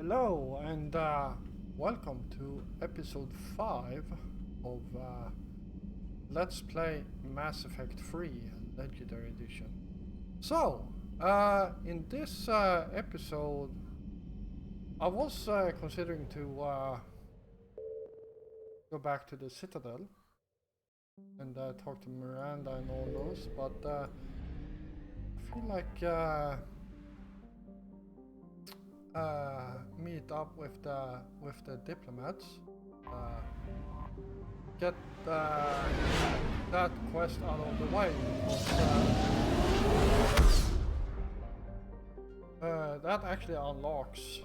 Hello and welcome to episode 5 of Let's Play Mass Effect 3 Legendary Edition. So, in this episode, I was considering to go back to the Citadel and talk to Miranda and all those, but I feel like meet up with the diplomats, get that quest out of the way, because that actually unlocks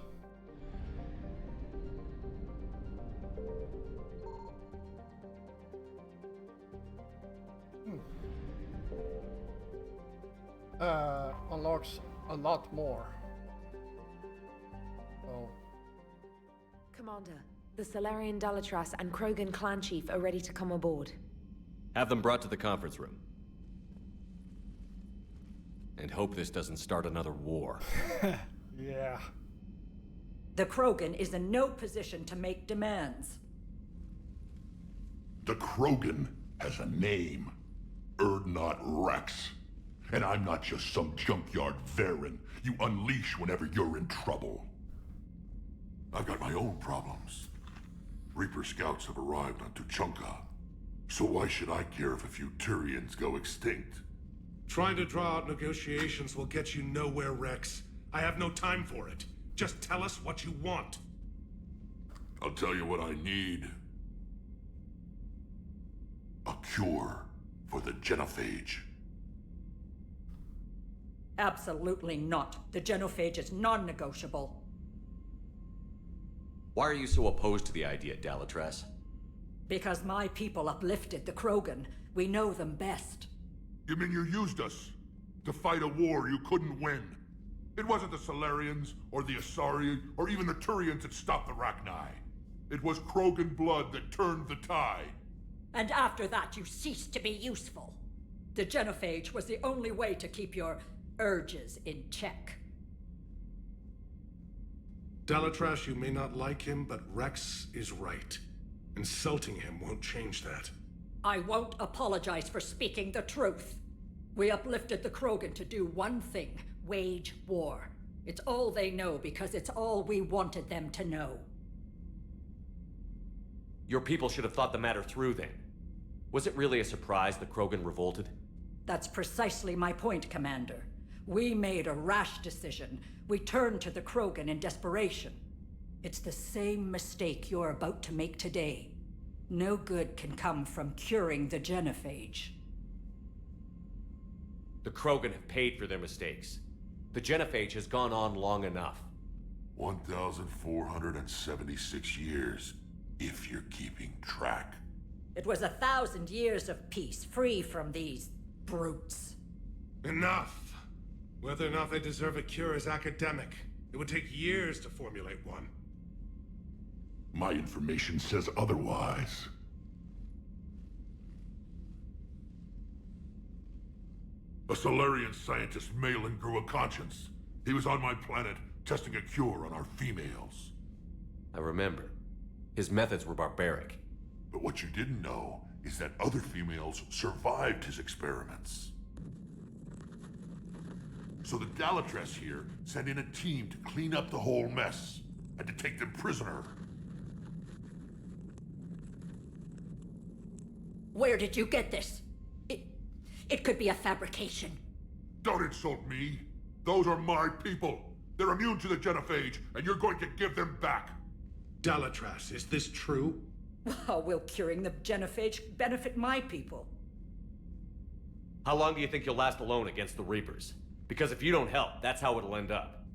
unlocks a lot more. So Commander, the Salarian Dalatras and Krogan clan chief are ready to come aboard. Have them brought to the conference room. And hope this doesn't start another war. yeah. The Krogan is in no position to make demands. The Krogan has a name. Urdnot Rex. And I'm not just some junkyard Varen you unleash whenever you're in trouble. I've got my own problems. Reaper scouts have arrived on Tuchanka. So why should I care if a few Turians go extinct? Trying to draw out negotiations will get you nowhere, Rex. I have no time for it. Just tell us what you want. I'll tell you what I need. A cure for the genophage. Absolutely not. The genophage is non-negotiable. Why are you so opposed to the idea, Dalatras? Because my people uplifted the Krogan. We know them best. You mean you used us to fight a war you couldn't win? It wasn't the Salarians, or the Asari, or even the Turians that stopped the Rachni. It was Krogan blood that turned the tide. And after that, you ceased to be useful. The genophage was the only way to keep your urges in check. Dalatras, you may not like him, but Rex is right. Insulting him won't change that. I won't apologize for speaking the truth. We uplifted the Krogan to do one thing: wage war. It's all they know because it's all we wanted them to know. Your people should have thought the matter through then. Was it really a surprise the Krogan revolted? That's precisely my point, Commander. We made a rash decision. We turned to the Krogan in desperation. It's the same mistake you're about to make today. No good can come from curing the genophage. The Krogan have paid for their mistakes. The genophage has gone on long enough. 1,476 years, if you're keeping track. It was 1,000 years of peace, free from these brutes. Enough! Whether or not they deserve a cure is academic. It would take years to formulate one. My information says otherwise. A Solarian scientist, Malin, grew a conscience. He was on my planet, testing a cure on our females. I remember. His methods were barbaric. But what you didn't know is that other females survived his experiments. So the Dalatras here sent in a team to clean up the whole mess, and to take them prisoner. Where did you get this? It could be a fabrication. Don't insult me. Those are my people. They're immune to the genophage, and you're going to give them back. Dalatras, is this true? How will curing the genophage benefit my people? How long do you think you'll last alone against the Reapers? Because if you don't help, that's how it'll end up.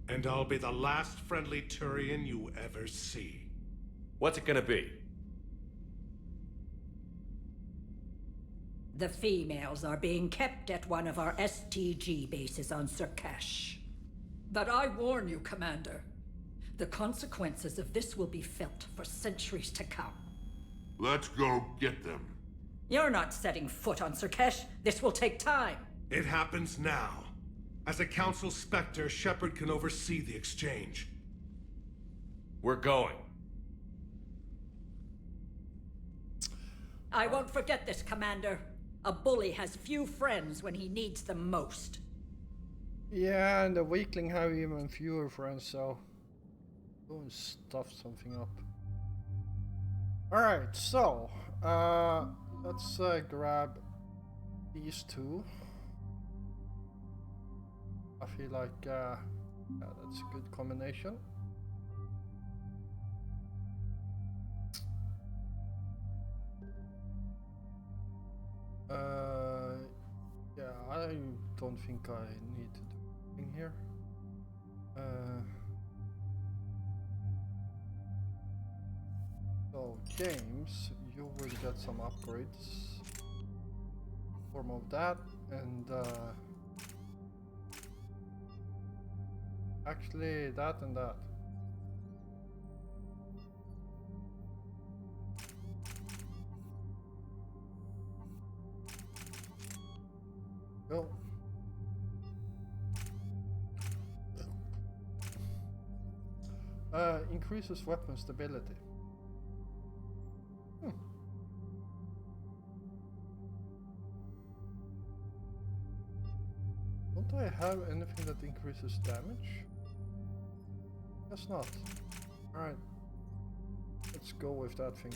And I'll be the last friendly Turian you ever see. What's it gonna be? The females are being kept at one of our STG bases on Surkash. But I warn you, Commander. The consequences of this will be felt for centuries to come. Let's go get them. You're not setting foot on Surkesh. This will take time. It happens now. As a Council Spectre, Shepard can oversee the exchange. We're going. I won't forget this, Commander. A bully has few friends when he needs them most. Yeah, and the weakling have even fewer friends, so go and stuff something up. Alright, so let's grab these two. I feel like yeah, that's a good combination. Yeah, I don't think I need to do anything here. So James, you will get some upgrades. Form of that, and actually that and that. Go. Increases weapon stability. Don't I have anything that increases damage? Guess not. Alright. Let's go with that thing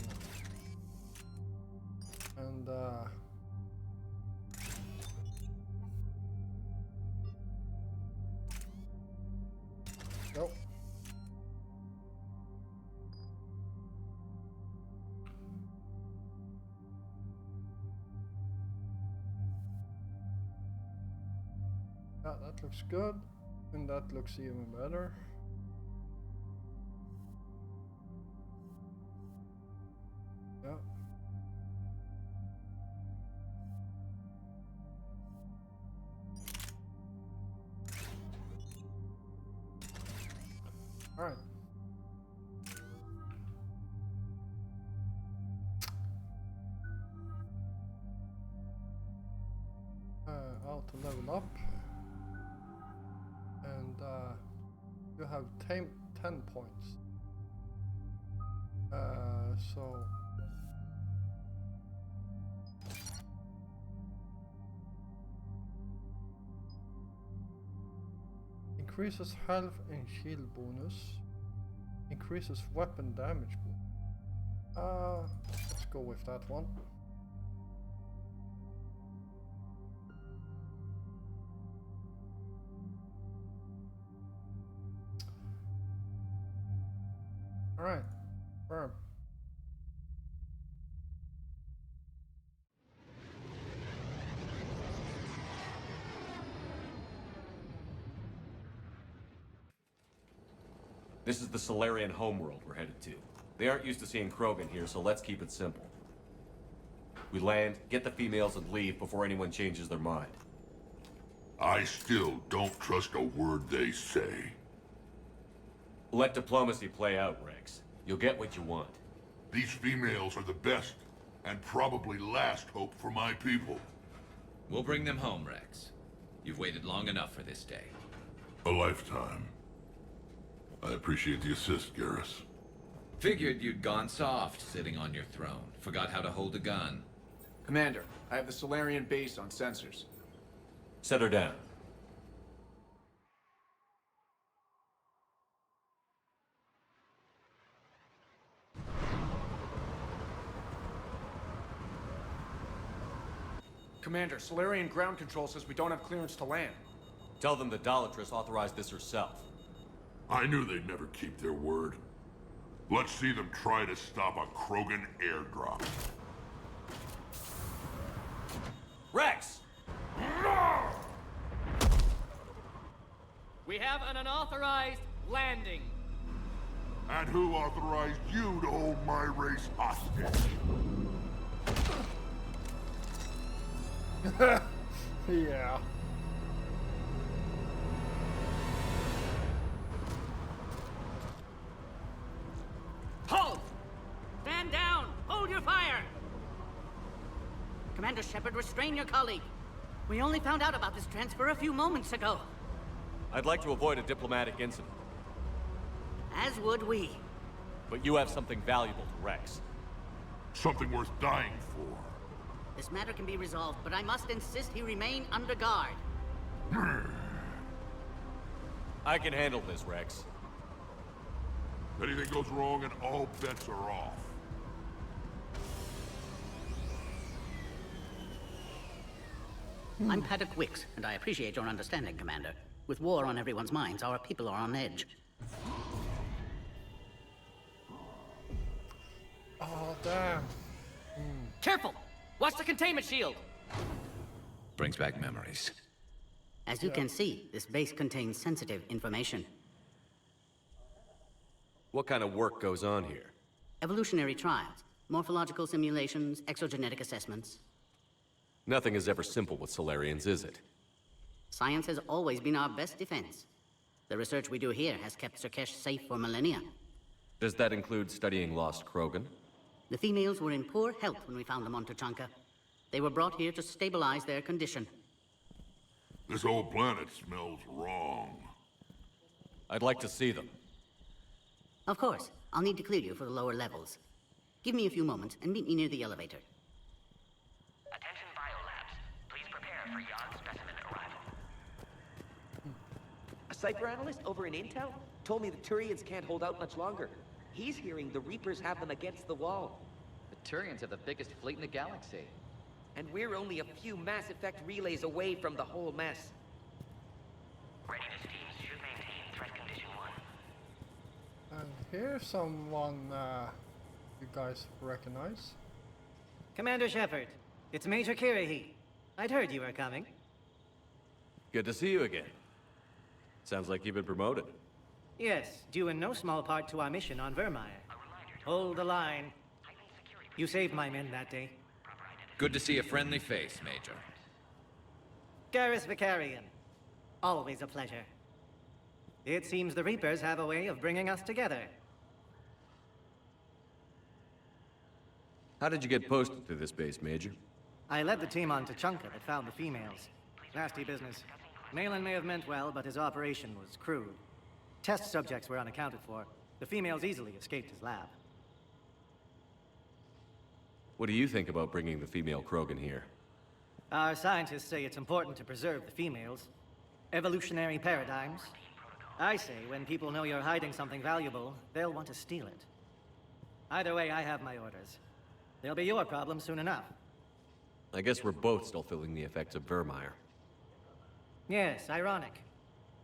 now. And go. Yeah, that looks good, and that looks even better. Yeah. All right. How to level up. And you have 10 points. So increases health and shield bonus. Increases weapon damage bonus. Let's go with that one. Alright, firm. This is the Salarian homeworld we're headed to. They aren't used to seeing Krogan here, so let's keep it simple. We land, get the females, and leave before anyone changes their mind. I still don't trust a word they say. Let diplomacy play out, Rex. You'll get what you want. These females are the best, and probably last hope for my people. We'll bring them home, Rex. You've waited long enough for this day. A lifetime. I appreciate the assist, Garrus. Figured you'd gone soft sitting on your throne. Forgot how to hold a gun. Commander, I have the Salarian base on sensors. Set her down. Commander, Salarian ground control says we don't have clearance to land. Tell them the Dalatrass authorized this herself. I knew they'd never keep their word. Let's see them try to stop a Krogan airdrop. Rex! We have an unauthorized landing. And who authorized you to hold my race hostage? Yeah. Halt! Stand down! Hold your fire! Commander Shepard, restrain your colleague. We only found out about this transfer a few moments ago. I'd like to avoid a diplomatic incident, As would we. but you have something valuable to Rex. Something worth dying for. This matter can be resolved, but I must insist he remain under guard. I can handle this, Rex. Anything goes wrong and all bets are off. I'm Paddock Wicks, and I appreciate your understanding, Commander. With war on everyone's minds, our people are on edge. Oh, damn. Careful! Watch the containment shield! Brings back memories. As you can see, this base contains sensitive information. What kind of work goes on here? Evolutionary trials, morphological simulations, exogenetic assessments. Nothing is ever simple with Solarians, is it? Science has always been our best defense. The research we do here has kept Surkesh safe for millennia. Does that include studying lost Krogan? The females were in poor health when we found them on Tuchanka. They were brought here to stabilize their condition. This whole planet smells wrong. I'd like to see them. Of course, I'll need to clear you for the lower levels. Give me a few moments and meet me near the elevator. Attention biolabs. Please prepare for Yon specimen arrival. A Cypher analyst over in Intel told me the Turians can't hold out much longer. He's hearing the Reapers have them against the wall. The Turians have the biggest fleet in the galaxy. And we're only a few Mass Effect relays away from the whole mess. Readiness teams should maintain threat condition 1. And here's someone you guys recognize. Commander Shepard, it's Major Kirahi. I'd heard you were coming. Good to see you again. Sounds like you've been promoted. Yes, due in no small part to our mission on Vermeer. Hold the line. You saved my men that day. Good to see a friendly face, Major. Garrus Vicarian. Always a pleasure. It seems the Reapers have a way of bringing us together. How did you get posted to this base, Major? I led the team on Tuchanka that found the females. Nasty business. Malin may have meant well, but his operation was crude. Test subjects were unaccounted for. The females easily escaped his lab. What do you think about bringing the female Krogan here? Our scientists say it's important to preserve the females. Evolutionary paradigms. I say when people know you're hiding something valuable, they'll want to steal it. Either way, I have my orders. They'll be your problem soon enough. I guess we're both still feeling the effects of Vermeer. Yes, ironic.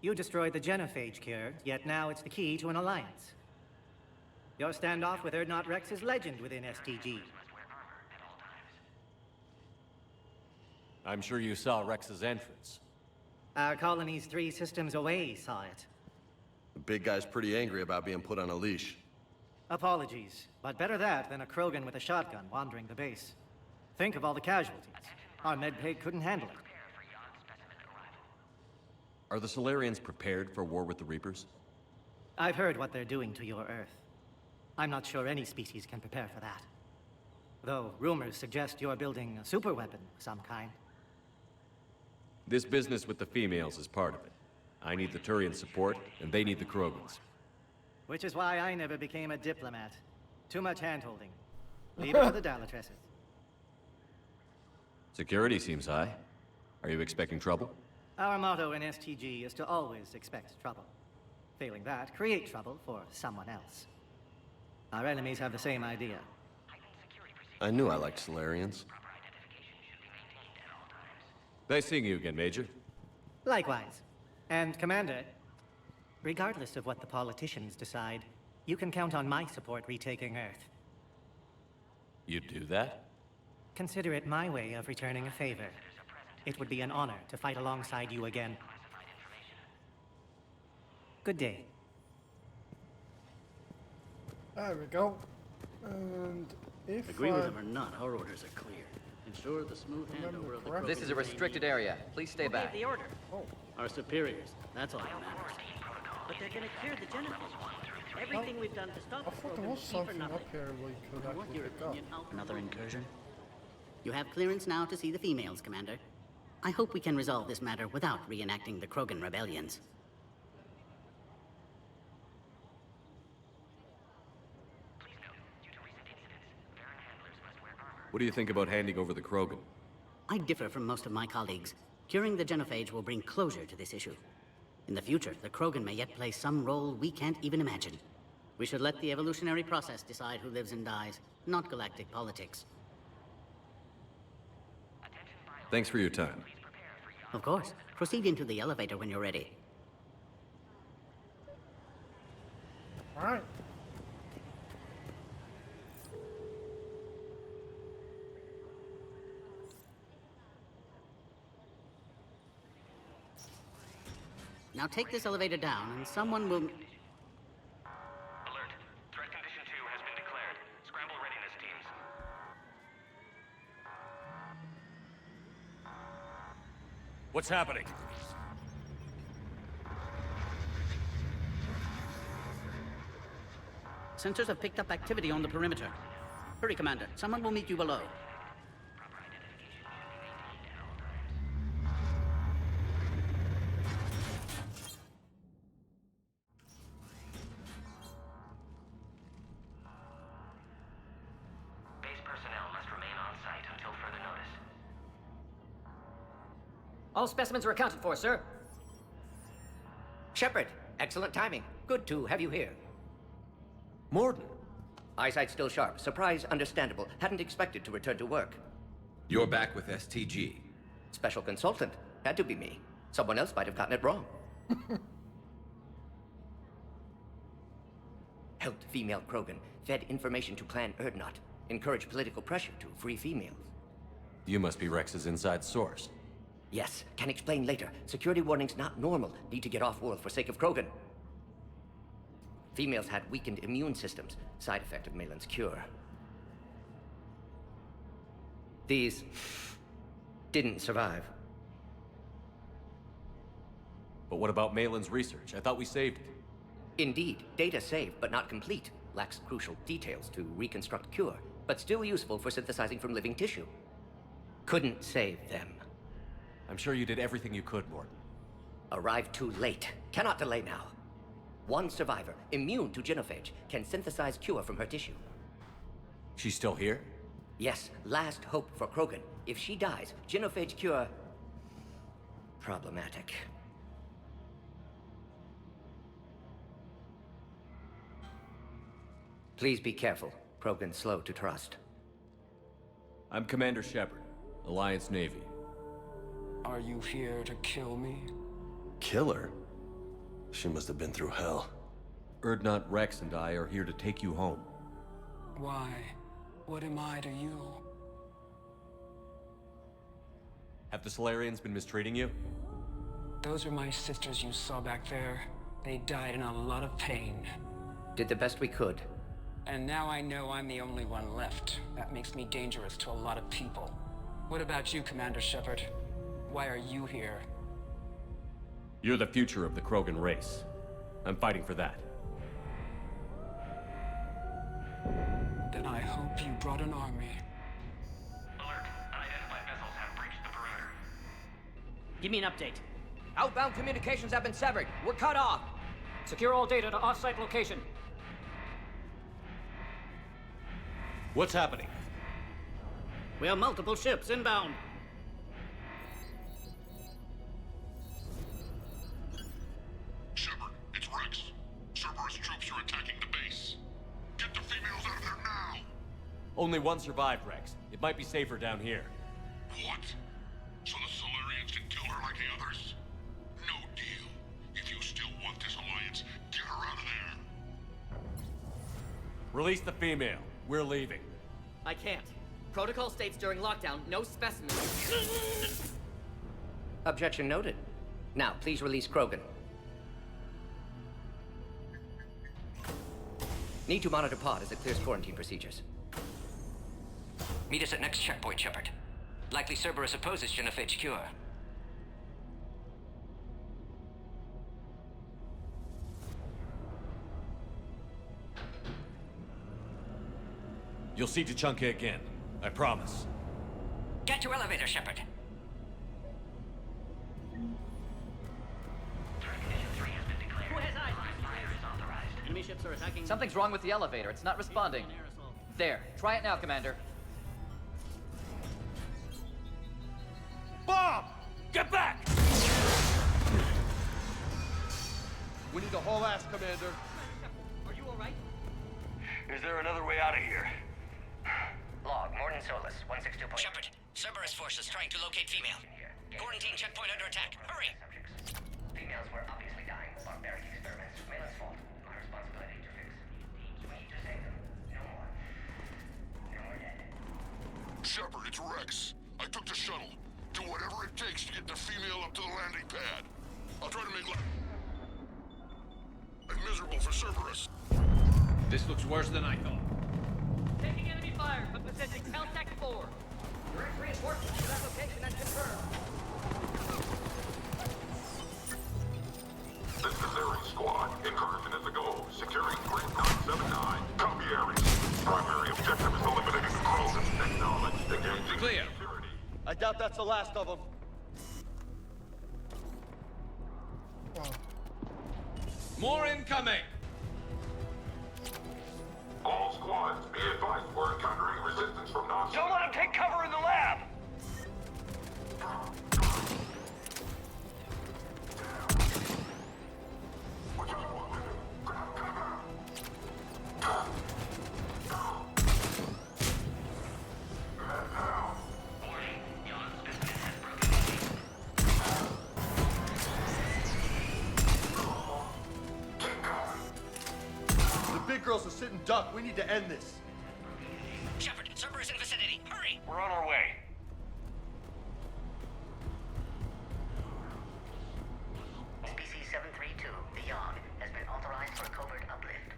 You destroyed the genophage cure, yet now it's the key to an alliance. Your standoff with Urdnot Rex is legend within STG. I'm sure you saw Rex's entrance. Our colony's 3 systems away saw it. The big guy's pretty angry about being put on a leash. Apologies, but better that than a Krogan with a shotgun wandering the base. Think of all the casualties. Our medbay couldn't handle it. Are the Solarians prepared for war with the Reapers? I've heard what they're doing to your Earth. I'm not sure any species can prepare for that. Though rumors suggest you're building a superweapon of some kind. This business with the females is part of it. I need the Turian support, and they need the Krogans. Which is why I never became a diplomat. Too much hand-holding. Leave it to the Dalatresses. Security seems high. Are you expecting trouble? Our motto in STG is to always expect trouble. Failing that, create trouble for someone else. Our enemies have the same idea. I knew I liked Solarians. Nice seeing you again, Major. Likewise. And Commander, regardless of what the politicians decide, you can count on my support retaking Earth. You'd do that? Consider it my way of returning a favor. It would be an honor to fight alongside you again. Good day. There we go. And if Agree with them or not, our orders are clear. Ensure the smooth handover of the Krogan. This is a restricted area. Please stay back. the order? Our superiors. That's all that matters. But they're gonna clear the genophage. Everything we've done to stop I thought there was something up here we could actually pick up. Another incursion? You have clearance now to see the females, Commander. I hope we can resolve this matter without reenacting the Krogan rebellions. What do you think about handing over the Krogan? I differ from most of my colleagues. Curing the genophage will bring closure to this issue. In the future, the Krogan may yet play some role we can't even imagine. We should let the evolutionary process decide who lives and dies, not galactic politics. Thanks for your time. Of course. Proceed into the elevator when you're ready. Alright. Now take this elevator down, and someone will... Alert. Threat condition 2 has been declared. Scramble readiness teams. What's happening? Sensors have picked up activity on the perimeter. Hurry, Commander. Someone will meet you below. Base personnel must remain on site until further notice. All specimens are accounted for, sir. Shepard, excellent timing. Good to have you here. Mordin. Eyesight still sharp. Surprise understandable. Hadn't expected to return to work. You're back with STG. Special consultant. Had to be me. Someone else might have gotten it wrong. Helped female Krogan. Fed information to Clan Urdnot. Encouraged political pressure to free females. You must be Rex's inside source. Yes, can explain later. Security warnings not normal. Need to get off-world for sake of Krogan. Females had weakened immune systems. Side effect of Malin's cure. These didn't survive. But what about Malin's research? I thought we saved it. Indeed, data saved, but not complete. Lacks crucial details to reconstruct cure, but still useful for synthesizing from living tissue. Couldn't save them. I'm sure you did everything you could, Mordin. Arrived too late. Cannot delay now. One survivor, immune to genophage, can synthesize cure from her tissue. She's still here? Yes, last hope for Krogan. If she dies, genophage cure... problematic. Please be careful. Krogan's slow to trust. I'm Commander Shepard, Alliance Navy. Are you here to kill me? Kill her? She must have been through hell. Urdnot, Rex, and I are here to take you home. Why? What am I to you? Have the Salarians been mistreating you? Those are my sisters you saw back there. They died in a lot of pain. Did the best we could. And now I know I'm the only one left. That makes me dangerous to a lot of people. What about you, Commander Shepard? Why are you here? You're the future of the Krogan race. I'm fighting for that. Then I hope you brought an army. Alert. Unidentified vessels have breached the perimeter. Give me an update. Outbound communications have been severed. We're cut off. Secure all data to off-site location. What's happening? We have multiple ships inbound. Shepard, it's Rex. Cerberus troops are attacking the base. Get the females out of there now! Only one survived, Rex. It might be safer down here. What? So the Solarians can kill her like the others? No deal. If you still want this alliance, get her out of there. Release the female. We're leaving. I can't. Protocol states during lockdown, no specimens. Objection noted. Now, please release Krogan. Need to monitor pod as it clears quarantine procedures. Meet us at next checkpoint, Shepard. Likely Cerberus opposes genophage cure. You'll see Tuchanka again. I promise. Get to elevator, Shepard. Who has eyes? Enemy ships are attacking. Something's wrong with the elevator. It's not responding. There. Try it now, Commander. We need to haul ass, Commander. Are you alright? Is there another way out of here? Log, Morden Solus, 162. Shepard, Cerberus forces trying to locate female. Quarantine checkpoint under attack. Hurry! Females were obviously dying. Barbaric experiments. Male's fault. My responsibility to fix. We need to save them. No more. No more dead. Shepard, it's Rex. I took the shuttle. Do whatever it takes to get the female up to the landing pad. I'll try to make life miserable for Cerberus. This looks worse than I thought. Taking enemy fire from position Caltech 4. Direct reinforcements to that location and confirmed. This is Ares Squad. Incursion is the goal. Securing Grid 979. Copy Ares. Primary objective is eliminating the Krogan. Acknowledge. Engaging Clear. security. I doubt that's the last of them. More incoming! All squads, be advised we're encountering resistance from non- Don't let him take cover in the lab! Girls are sitting duck. We need to end this. Shepard, Cerberus in vicinity. Hurry! We're on our way. SPC-732, the Yogg, has been authorized for a covert uplift.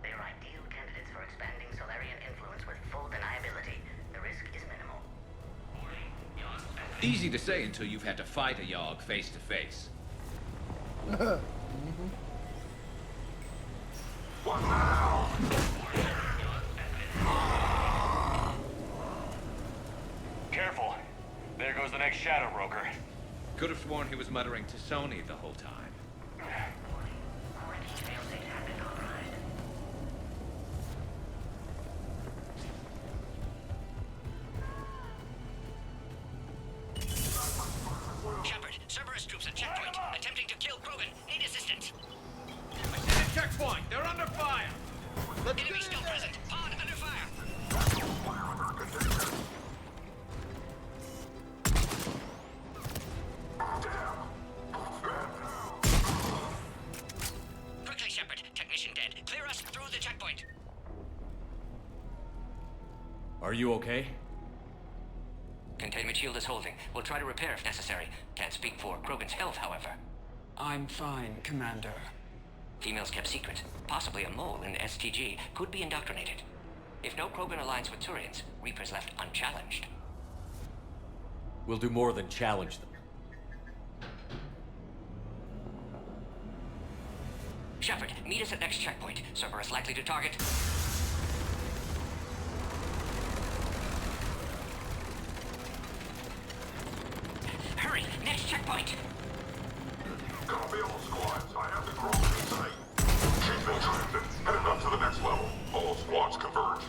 They are ideal candidates for expanding Solarian influence with full deniability. The risk is minimal. Easy to say until you've had to fight a Yogg face to face. What now? Careful. There goes the next shadow broker. Could have sworn he was muttering to Sony the whole time. Shepard, Cerberus troops at checkpoint. Attempting to kill Krogan. Need assistance. I see the checkpoint! They're under fire! Enemy still present. Pod under fire. Quickly, Shepard. Technician dead. Clear us through the checkpoint. Are you okay? Containment shield is holding. We'll try to repair if necessary. Can't speak for Krogan's health, however. I'm fine, Commander. Females kept secret. Possibly a mole in STG could be indoctrinated. If no Krogan aligns with Turians, Reapers left unchallenged. We'll do more than challenge them. Shepard, meet us at next checkpoint. Cerberus likely to target. Hurry! Next checkpoint! Copy all squads. I have the Krogan in sight. She's been transit. Headed up to the next level. All squads converge.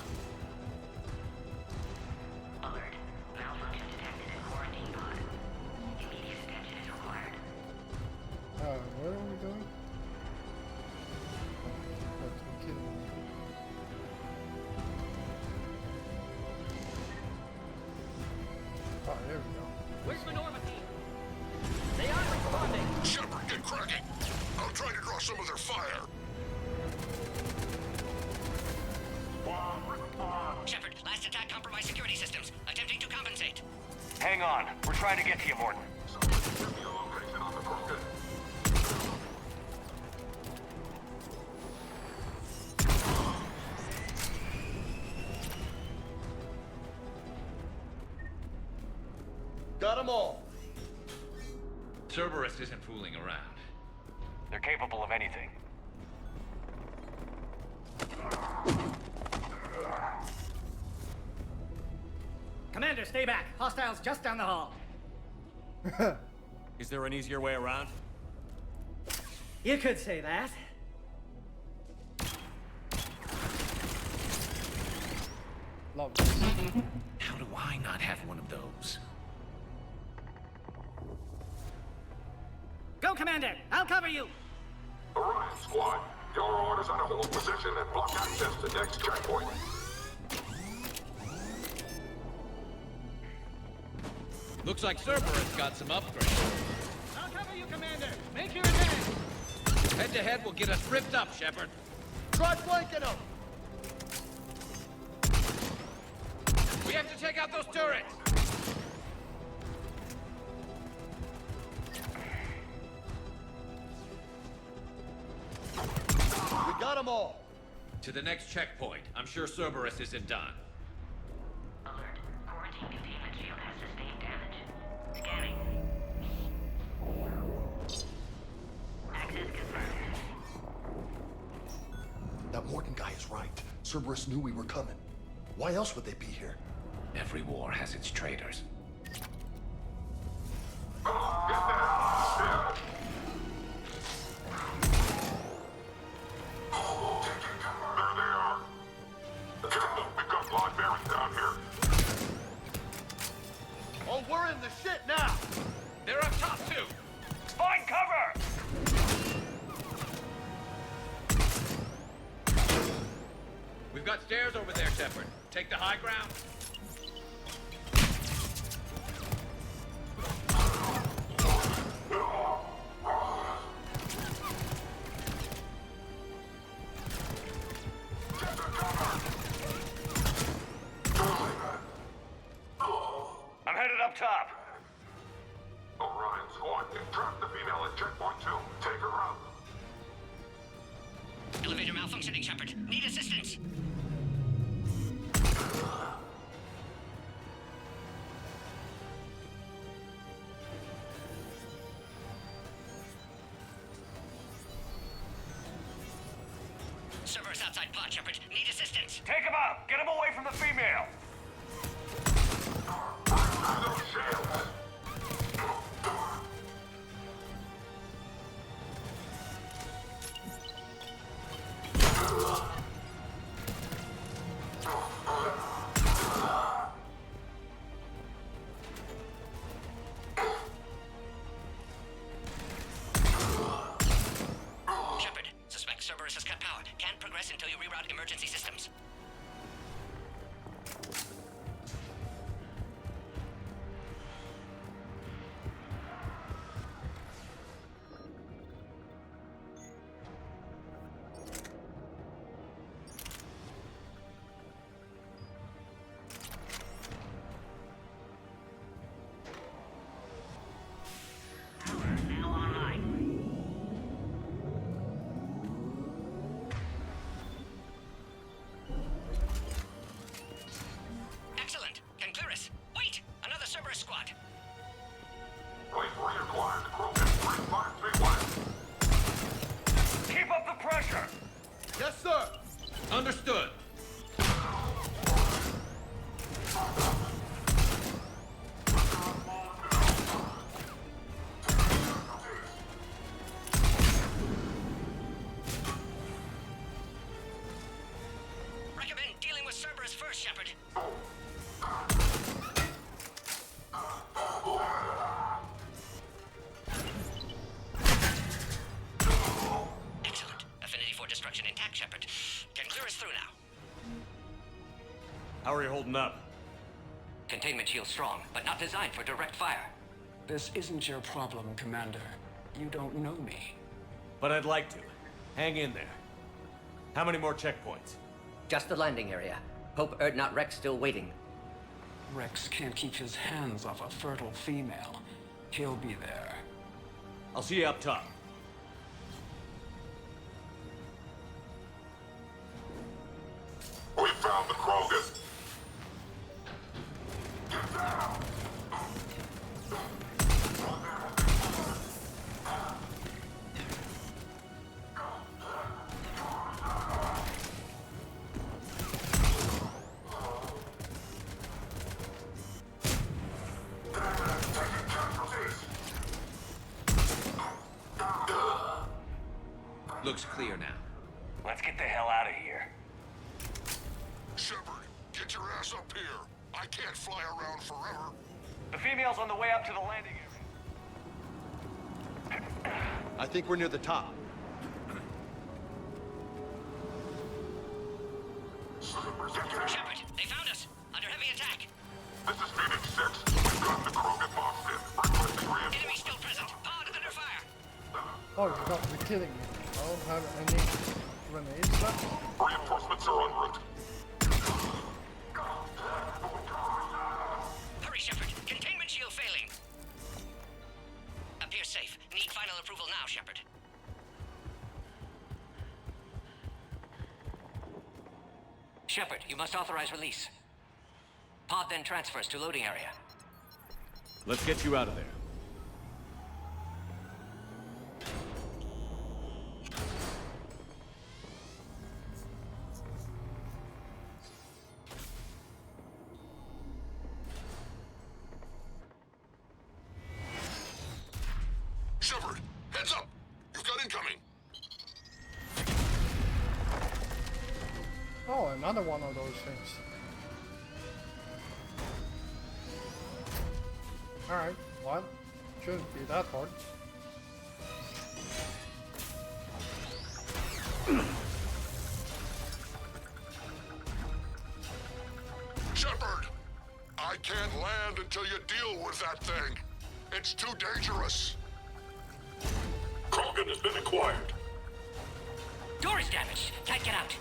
Alert. Malfunction detected in quarantine pod. Immediate attention is required. Where are we going? That's killing me. Oh, there we go. Where's the Normandy? They are responding! Shepard, get cracking. I'll try to draw some of their fire. Shepard, last attack compromised security systems. Attempting to compensate. Hang on. We're trying to get to you, Morden. Give me a location on the Krogan. Got them all. Cerberus isn't fooling around. They're capable of anything. Commander, stay back. Hostiles just down the hall. Is there an easier way around? You could say that. Love this. How do I not have one of those? Go, Commander! I'll cover you! Orion hold position and block access to next checkpoint. Looks like Cerberus got some upgrades. I'll cover you, Commander. Make your advance. Head-to-head will get us ripped up, Shepard. Try flanking them. We have to take out those turrets! We got them all. To the next checkpoint. I'm sure Cerberus isn't done. Alert. Quarantine containment shield has sustained damage. Scanning. Access confirmed. That Morgan guy is right. Cerberus knew we were coming. Why else would they be here? Every war has its traitors. Oh, we're in the shit now. They're up top, too. Find cover! We've got stairs over there, Shepard. Take the high ground. I'm headed up top. Orion's going to trap the female at checkpoint 2. Take her out. Elevator malfunctioning, Shepard. Need assistance. Cerberus outside pod, Shepard. Need assistance. Take him out! Get him away from the female! Shepard, suspect Cerberus has cut power. Can't progress until you reroute emergency systems. Excellent. Can clear us. Wait! Another Cerberus squad. Place reacquired. Krogan 3531. Keep up the pressure! Yes, sir. Understood. Recommend dealing with Cerberus first, Shepard. Excellent. Affinity for destruction intact, Shepard. Can clear us through now. How are you holding up? Containment shield strong, but not designed for direct fire. This isn't your problem, Commander. You don't know me. But I'd like to. Hang in there. How many more checkpoints? Just the landing area. Hope Erdnot Rex still waiting. Rex can't keep his hands off a fertile female. He'll be there. I'll see you up top. We found the Krogan. Get down. Looks clear now. Let's get the hell out of here. Shepard, get your ass up here. I can't fly around forever. The female's on the way up to the landing area. I think we're near the top. kidding me. I don't have any grenades left. Reinforcements are en route. Hurry, Shepard. Containment shield failing. Appears safe. Need final approval now, Shepard. Shepard, you must authorize release. Pod then transfers to loading area. Let's get you out of there. Shepard, heads up! You've got incoming! Oh, another one of those things. Alright, well, shouldn't be that hard. Shepard! I can't land until you deal with that thing. It's too dangerous. Krogan has been acquired. Door is damaged. Can't get out.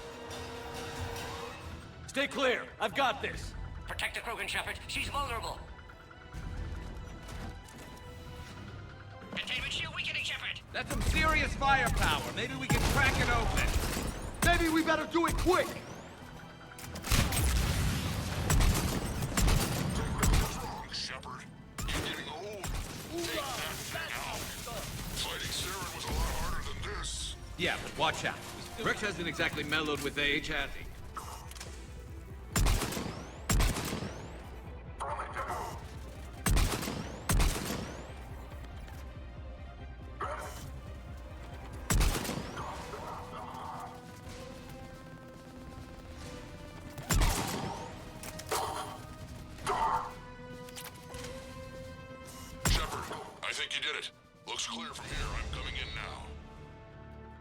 Stay clear. I've got this. Protect the Krogan, Shepard. She's vulnerable. Containment shield weakening, Shepard. That's some serious firepower. Maybe we can crack it open. Maybe we better do it quick! Shepard, you're getting old. Take that thing out. Fighting Saren was a lot harder than this. Yeah, but watch out. Rex hasn't exactly mellowed with age, has he?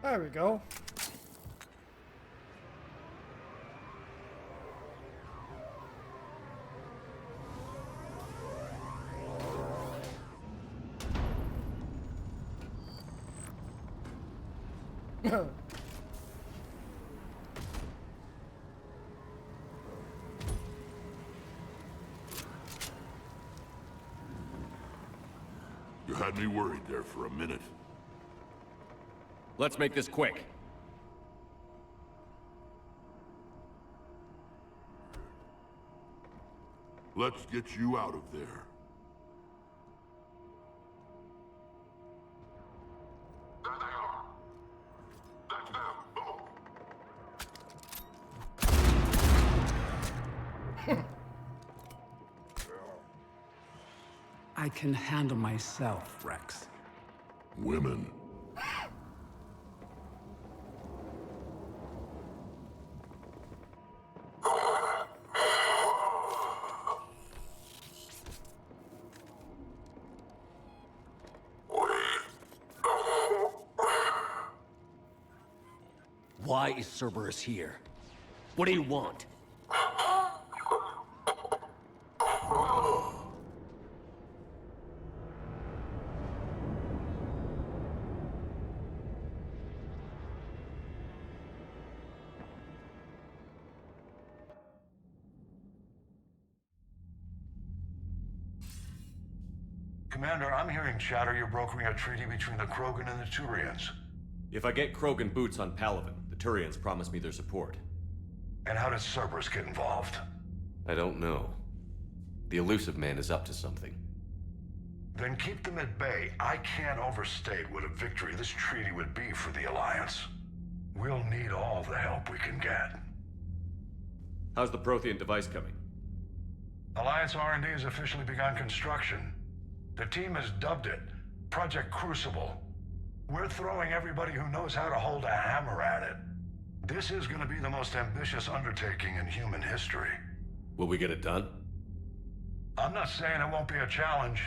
There we go. You had me worried there for a minute. Let's make this quick. Let's get you out of there. There they are. That's them. I can handle myself, Rex. Women. Why is Cerberus here? What do you want? Commander, I'm hearing chatter you're brokering a treaty between the Krogan and the Turians. If I get Krogan boots on Palaven, the Turians promise me their support. And how does Cerberus get involved? I don't know. The Illusive Man is up to something. Then keep them at bay. I can't overstate what a victory this treaty would be for the Alliance. We'll need all the help we can get. How's the Prothean device coming? Alliance R&D has officially begun construction. The team has dubbed it Project Crucible. We're throwing everybody who knows how to hold a hammer at it. This is going to be the most ambitious undertaking in human history. Will we get it done? I'm not saying it won't be a challenge,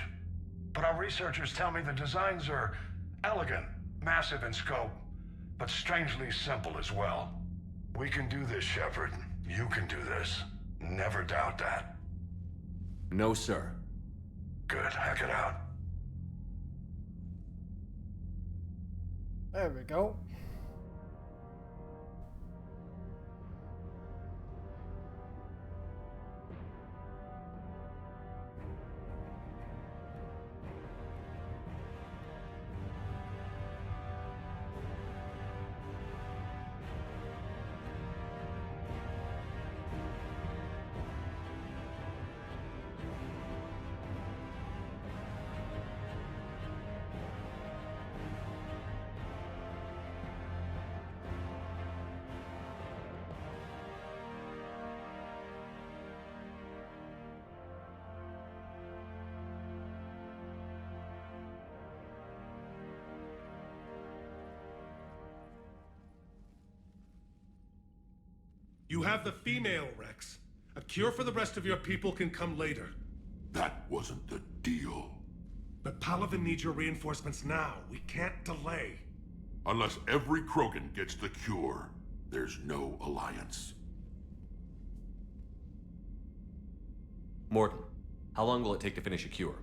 but our researchers tell me the designs are elegant, massive in scope, but strangely simple as well. We can do this, Shepard. You can do this. Never doubt that. No, sir. Good. Hack it out. There we go. You have the female, Rex. A cure for the rest of your people can come later. That wasn't the deal. But Palaven needs your reinforcements now. We can't delay. Unless every Krogan gets the cure, there's no alliance. Mordin, how long will it take to finish a cure?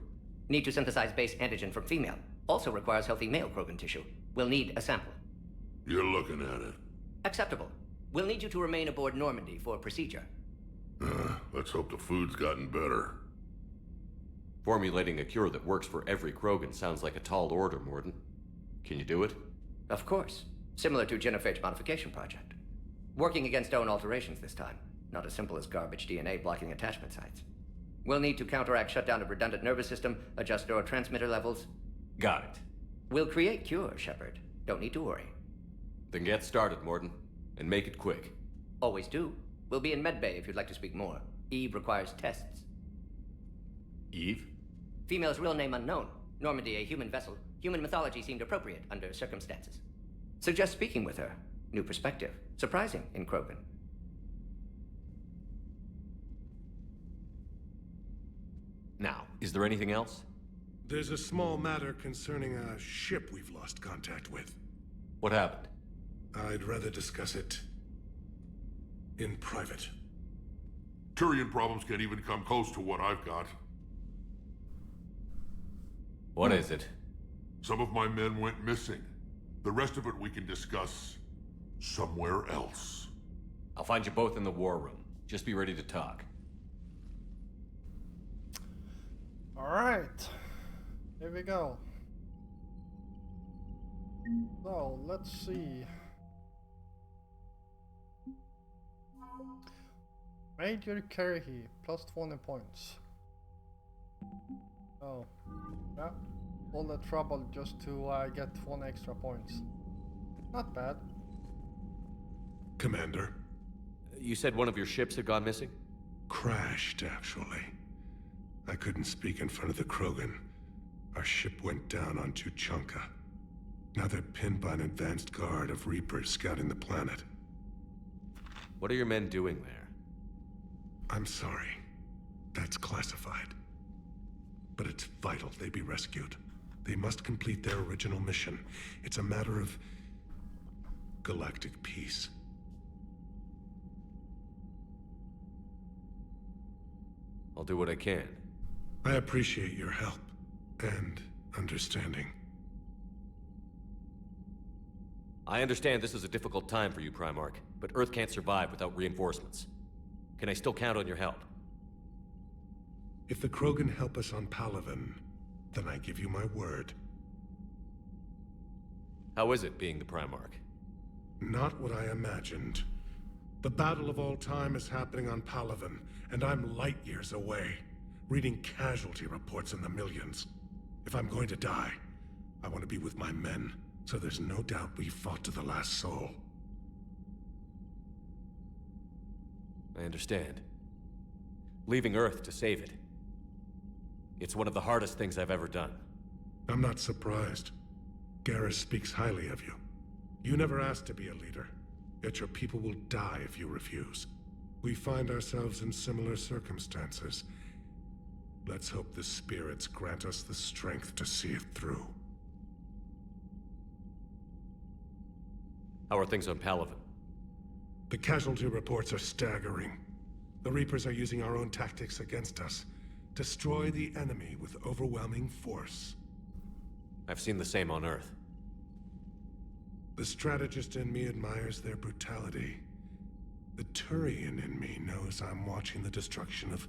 Need to synthesize base antigen from female. Also requires healthy male Krogan tissue. We'll need a sample. You're looking at it. Acceptable. We'll need you to remain aboard Normandy for procedure. Let's hope the food's gotten better. Formulating a cure that works for every Krogan sounds like a tall order, Mordin. Can you do it? Of course. Similar to Genophage Modification Project. Working against own alterations this time. Not as simple as garbage DNA blocking attachment sites. We'll need to counteract shutdown of redundant nervous system, adjust neurotransmitter levels. Got it. We'll create cure, Shepard. Don't need to worry. Then get started, Mordin. And make it quick. Always do. We'll be in medbay if you'd like to speak more. Eve requires tests. Eve? Female's real name unknown. Normandy a human vessel. Human mythology seemed appropriate under circumstances. Suggest speaking with her. New perspective. Surprising in Krogan. Now, is there anything else? There's a small matter concerning a ship we've lost contact with. What happened? I'd rather discuss it in private. Turian problems can't even come close to what I've got. What is it? Some of my men went missing. The rest of it we can discuss somewhere else. I'll find you both in the war room. Just be ready to talk. Alright. Here we go. So, let's see. Major Karahi, plus 20 points. Oh, yeah. All the trouble just to get 1 extra points. Not bad. Commander. You said one of your ships had gone missing? Crashed, actually. I couldn't speak in front of the Krogan. Our ship went down on Tuchanka. Now they're pinned by an advanced guard of Reapers scouting the planet. What are your men doing there? I'm sorry. That's classified. But it's vital they be rescued. They must complete their original mission. It's a matter of galactic peace. I'll do what I can. I appreciate your help and understanding. I understand this is a difficult time for you, Primarch, but Earth can't survive without reinforcements. Can I still count on your help? If the Krogan help us on Palaven, then I give you my word. How is it being the Primarch? Not what I imagined. The battle of all time is happening on Palaven, and I'm light years away, reading casualty reports in the millions. If I'm going to die, I want to be with my men, so there's no doubt we fought to the last soul. I understand. Leaving Earth to save it. It's one of the hardest things I've ever done. I'm not surprised. Garrus speaks highly of you. You never asked to be a leader, yet your people will die if you refuse. We find ourselves in similar circumstances. Let's hope the spirits grant us the strength to see it through. How are things on Palaven? The casualty reports are staggering. The Reapers are using our own tactics against us. Destroy the enemy with overwhelming force. I've seen the same on Earth. The strategist in me admires their brutality. The Turian in me knows I'm watching the destruction of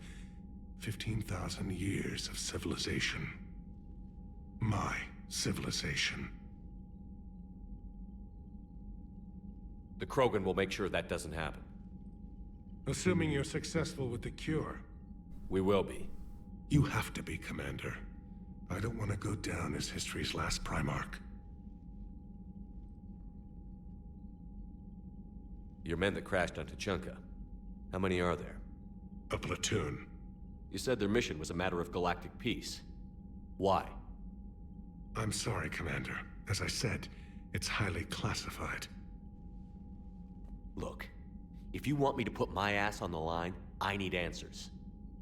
15,000 years of civilization. My civilization. The Krogan will make sure that doesn't happen. Assuming you're successful with the cure. We will be. You have to be, Commander. I don't want to go down as history's last Primarch. Your men that crashed on Tuchanka. How many are there? A platoon. You said their mission was a matter of galactic peace. Why? I'm sorry, Commander. As I said, it's highly classified. Look, if you want me to put my ass on the line, I need answers.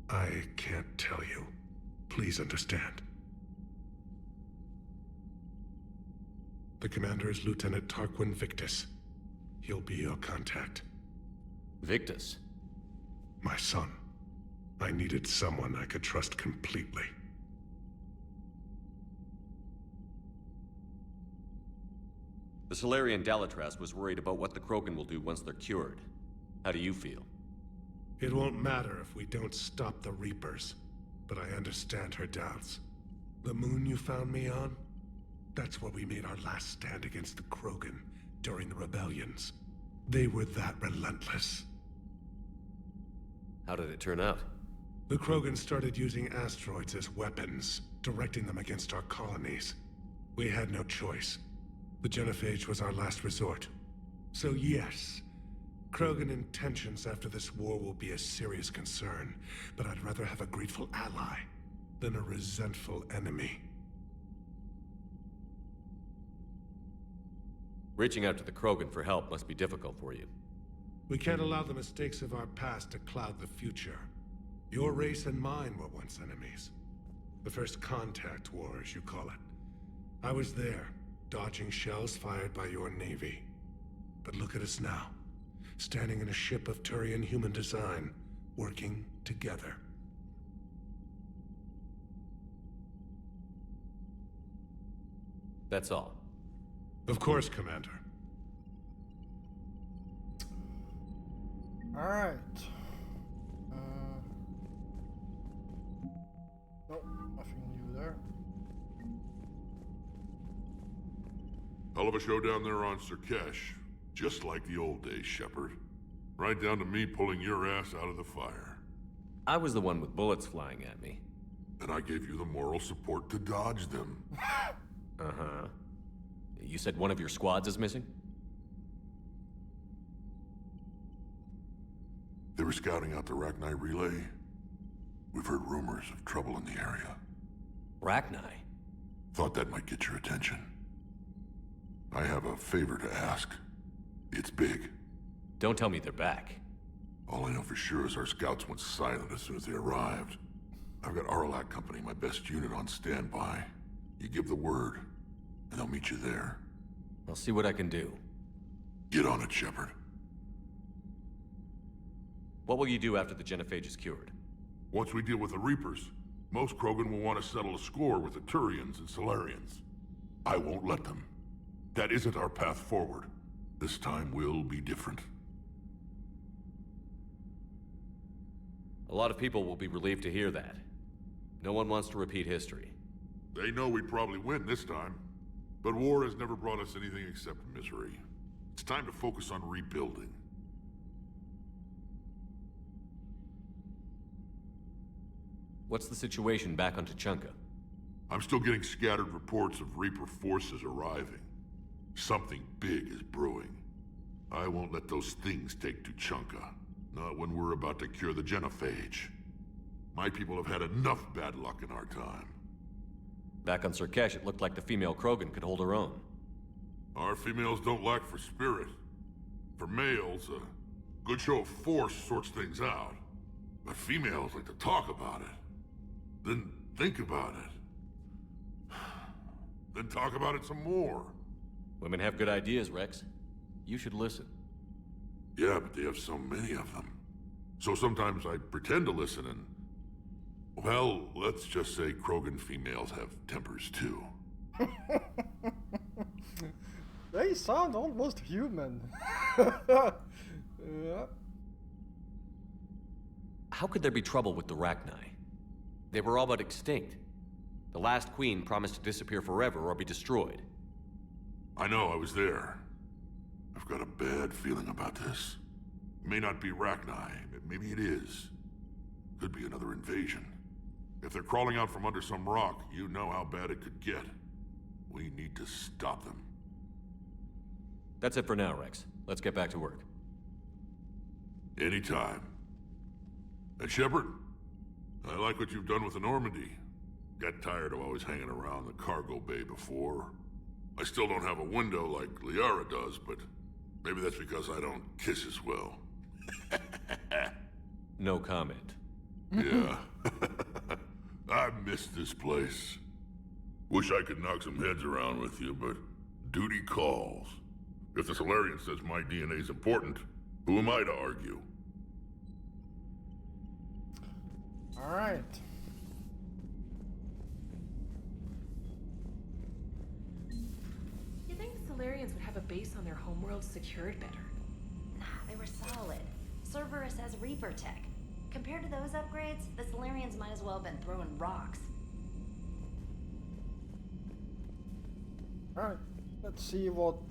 I can't tell you. Please understand. The commander is Lieutenant Tarquin Victus. He'll be your contact. Victus? My son. I needed someone I could trust completely. The Salarian Dalatras was worried about what the Krogan will do once they're cured. How do you feel? It won't matter if we don't stop the Reapers, but I understand her doubts. The moon you found me on? That's where we made our last stand against the Krogan during the rebellions. They were that relentless. How did it turn out? The Krogan started using asteroids as weapons, directing them against our colonies. We had no choice. The Genophage was our last resort. So yes, Krogan intentions after this war will be a serious concern, but I'd rather have a grateful ally than a resentful enemy. Reaching out to the Krogan for help must be difficult for you. We can't allow the mistakes of our past to cloud the future. Your race and mine were once enemies. The First Contact War, as you call it. I was there, dodging shells fired by your navy. But look at us now, standing in a ship of Turian human design, working together. That's all. Of course, Commander. Alright. Nope, nothing new there. Hell of a show down there on Surkesh. Just like the old days, Shepard. Right down to me pulling your ass out of the fire. I was the one with bullets flying at me. And I gave you the moral support to dodge them. Uh-huh. You said one of your squads is missing? They were scouting out the Rachni relay. We've heard rumors of trouble in the area. Rachni? Thought that might get your attention. I have a favor to ask. It's big. Don't tell me they're back. All I know for sure is our scouts went silent as soon as they arrived. I've got Aralak Company, my best unit, on standby. You give the word, and they'll meet you there. I'll see what I can do. Get on it, Shepard. What will you do after the Genophage is cured? Once we deal with the Reapers, most Krogan will want to settle a score with the Turians and Salarians. I won't let them. That isn't our path forward. This time will be different. A lot of people will be relieved to hear that. No one wants to repeat history. They know we'd probably win this time. But war has never brought us anything except misery. It's time to focus on rebuilding. What's the situation back on Tuchanka? I'm still getting scattered reports of Reaper forces arriving. Something big is brewing. I won't let those things take Tuchanka. Not when we're about to cure the Genophage. My people have had enough bad luck in our time. Back on Surkesh, it looked like the female Krogan could hold her own. Our females don't lack for spirit. For males, a good show of force sorts things out. But females like to talk about it. Then think about it. Then talk about it some more. Women have good ideas, Rex. You should listen. Yeah, but they have so many of them. So sometimes I pretend to listen and... Well, let's just say Krogan females have tempers too. They sound almost human. Yeah. How could there be trouble with the Rachni? They were all but extinct. The last queen promised to disappear forever or be destroyed. I know, I was there. I've got a bad feeling about this. It may not be Rachni, maybe it is. Could be another invasion. If they're crawling out from under some rock, you know how bad it could get. We need to stop them. That's it for now, Rex. Let's get back to work. Anytime. And Shepard, I like what you've done with the Normandy. Got tired of always hanging around the cargo bay before. I still don't have a window like Liara does, but maybe that's because I don't kiss as well. No comment. Yeah. I miss this place. Wish I could knock some heads around with you, but duty calls. If the Salarian says my DNA's important, who am I to argue? Alright. You think the Salarians would have a base on their homeworld secured better? Nah, they were solid. Cerberus has Reaper tech. Compared to those upgrades, the Salarians might as well have been throwing rocks. Alright, let's see what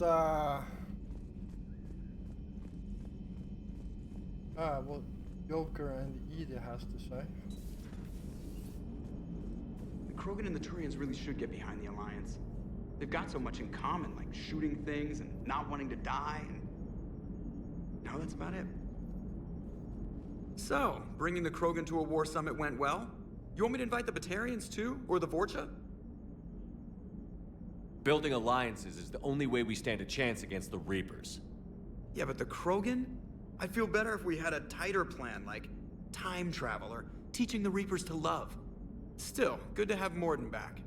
Joker and Edie has to say. The Krogan and the Turians really should get behind the Alliance. They've got so much in common, like shooting things and not wanting to die, and... no, that's about it. So, bringing the Krogan to a war summit went well? You want me to invite the Batarians too? Or the Vorcha? Building alliances is the only way we stand a chance against the Reapers. Yeah, but the Krogan? I'd feel better if we had a tighter plan, like time travel or teaching the Reapers to love. Still, good to have Mordin back.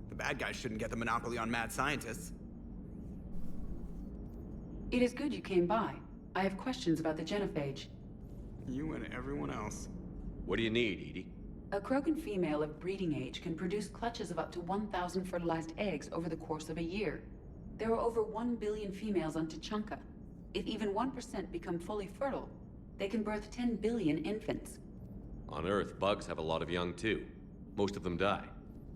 The bad guys shouldn't get the monopoly on mad scientists. It is good you came by. I have questions about the genophage. You and everyone else. What do you need, Edie? A Krogan female of breeding age can produce clutches of up to 1,000 fertilized eggs over the course of a year. There are over 1 billion females on Tuchanka. If even 1% become fully fertile, they can birth 10 billion infants. On Earth, bugs have a lot of young too. Most of them die.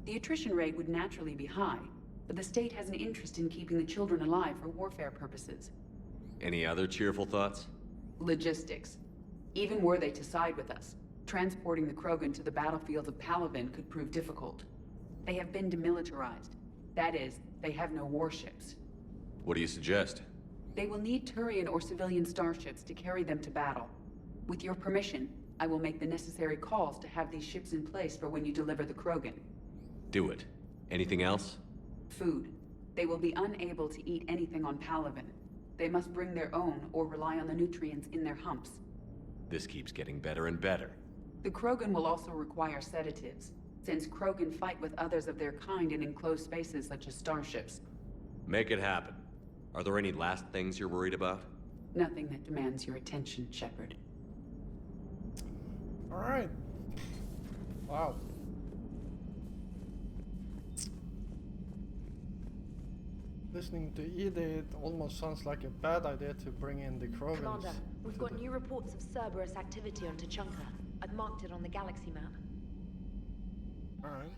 The attrition rate would naturally be high, but the state has an interest in keeping the children alive for warfare purposes. Any other cheerful thoughts? Logistics. Even were they to side with us, transporting the Krogan to the battlefields of Palaven could prove difficult. They have been demilitarized. That is, they have no warships. What do you suggest? They will need Turian or civilian starships to carry them to battle. With your permission, I will make the necessary calls to have these ships in place for when you deliver the Krogan. Do it. Anything else? Food. They will be unable to eat anything on Palaven. They must bring their own or rely on the nutrients in their humps. This keeps getting better and better. The Krogan will also require sedatives, since Krogan fight with others of their kind in enclosed spaces such as starships. Make it happen. Are there any last things you're worried about? Nothing that demands your attention, Shepard. Alright. Wow. Listening to Edie, it almost sounds like a bad idea to bring in the Krogans. Commander, we've got new reports of Cerberus activity on Tuchanka. I've marked it on the galaxy map. Alright.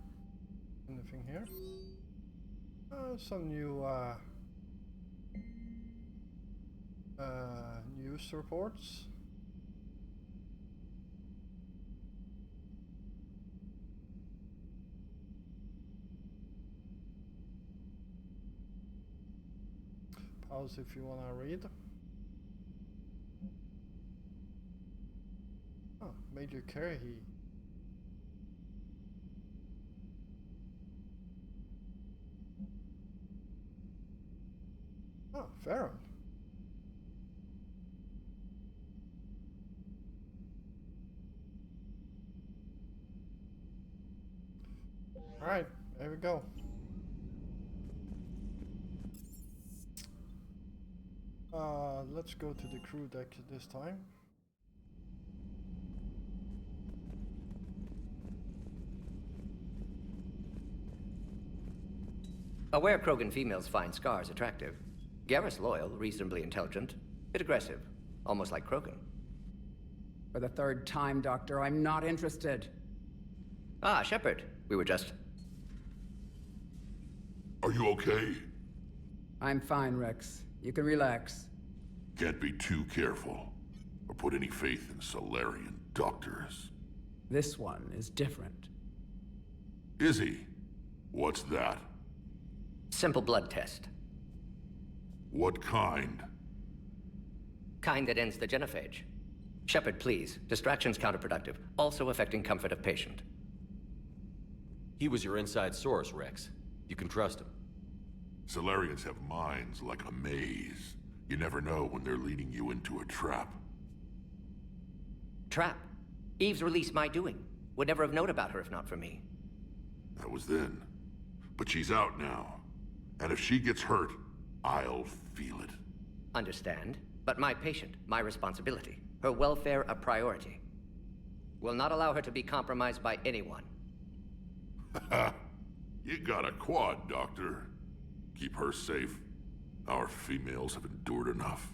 Anything here? Some new news reports. Pause if you wanna read. Oh, Major Karahi. Oh, Farron. Alright, there we go. Let's go to the crew deck this time. Aware Krogan females find scars attractive. Garrus loyal, reasonably intelligent, bit aggressive, almost like Krogan. For the third time, Doctor, I'm not interested. Ah, Shepard. We were just... Are you okay? I'm fine, Rex. You can relax. Can't be too careful, or put any faith in Salarian doctors. This one is different. Is he? What's that? Simple blood test. What kind? Kind that ends the genophage. Shepard, please. Distraction's counterproductive, also affecting comfort of patient. He was your inside source, Rex. You can trust him. Salarians have minds like a maze. You never know when they're leading you into a trap. Trap? Eve's release my doing. Would never have known about her if not for me. That was then. But she's out now. And if she gets hurt, I'll feel it. Understand. But my patient, my responsibility. Her welfare a priority. Will not allow her to be compromised by anyone. You got a quad, Doctor. Keep her safe. Our females have endured enough.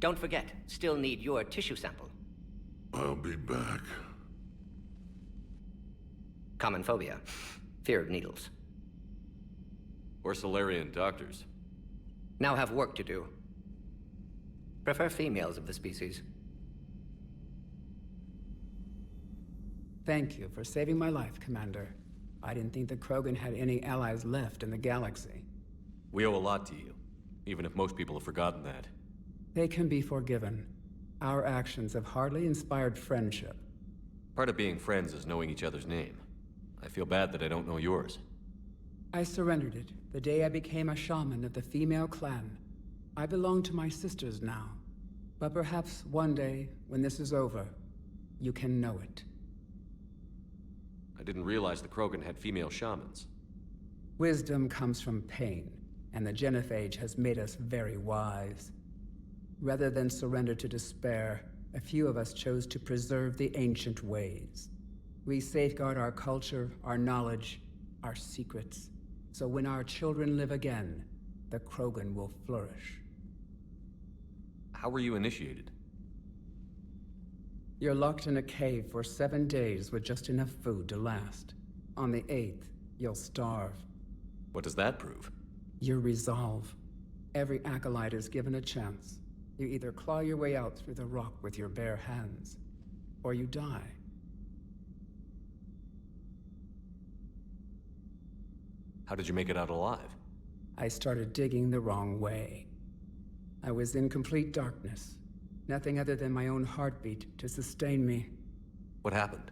Don't forget, still need your tissue sample. I'll be back. Common phobia. Fear of needles. Or Salarian doctors. Now have work to do. Prefer females of the species. Thank you for saving my life, Commander. I didn't think the Krogan had any allies left in the galaxy. We owe a lot to you, even if most people have forgotten that. They can be forgiven. Our actions have hardly inspired friendship. Part of being friends is knowing each other's name. I feel bad that I don't know yours. I surrendered it the day I became a shaman of the female clan. I belong to my sisters now. But perhaps one day, when this is over, you can know it. I didn't realize the Krogan had female shamans. Wisdom comes from pain, and the genophage has made us very wise. Rather than surrender to despair, a few of us chose to preserve the ancient ways. We safeguard our culture, our knowledge, our secrets. So when our children live again, the Krogan will flourish. How were you initiated? You're locked in a cave for 7 days with just enough food to last. On the 8th, you'll starve. What does that prove? Your resolve. Every acolyte is given a chance. You either claw your way out through the rock with your bare hands, or you die. How did you make it out alive? I started digging the wrong way. I was in complete darkness. Nothing other than my own heartbeat to sustain me. What happened?